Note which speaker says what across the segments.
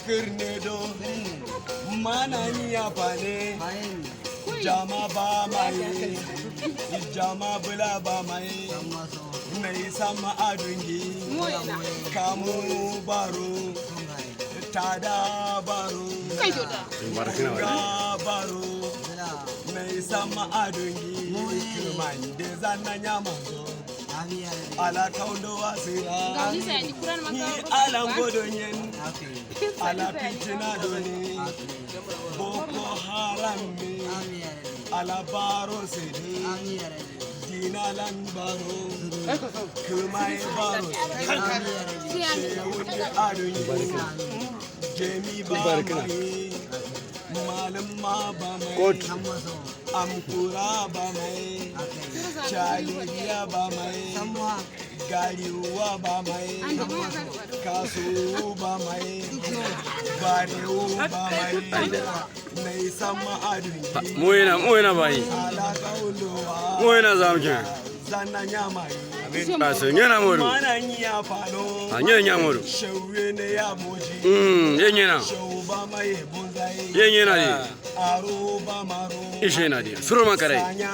Speaker 1: kirnedo manani apane jama ba mai jama bula ba mai mai sama adungi kamu baro tada baro baro mai sama adungi kumande zanna nyamanzo ala kaundo wasira ni ala ngodonyen ala pitina doni boko haram ala baro sedi dinalan baro kumai baro shehun adunyi jemi bama malam ma bama amkura bama chaliya bama gariwa bama kasu bama barewo bama mai sama adunyi
Speaker 2: muena bai muena zamke
Speaker 1: zanna nyama
Speaker 2: Ngena MODU.
Speaker 1: Mana nya fano.
Speaker 2: Nya MODU.
Speaker 1: Shewe ne ya moji.
Speaker 2: Yenyena.
Speaker 1: Sheuba mai bunzai.
Speaker 2: Yenyena di.
Speaker 1: Aro ba maro.
Speaker 2: Ishena di. Suruma kare.
Speaker 1: Sanya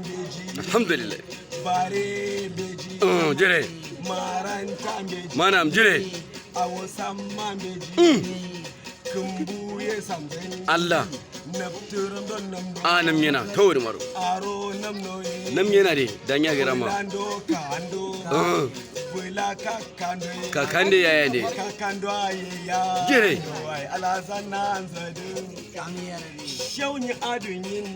Speaker 1: beji.
Speaker 2: Alhamdulillah.
Speaker 1: Bare beji.
Speaker 2: Jire.
Speaker 1: Maranta beji.
Speaker 2: Manam jire.
Speaker 1: Awo samma beji. Kumbu ye samben.
Speaker 2: Allah.
Speaker 1: Napturum don nam.
Speaker 2: Nam yana tawri maro.
Speaker 1: Aro nam noye.
Speaker 2: Nam yana di danya garama.
Speaker 1: Kando kando. Bula kakando.
Speaker 2: Kakande yaya di.
Speaker 1: Kakando ayya.
Speaker 2: Jire.
Speaker 1: Alazana anzadu. Shawni adunyin.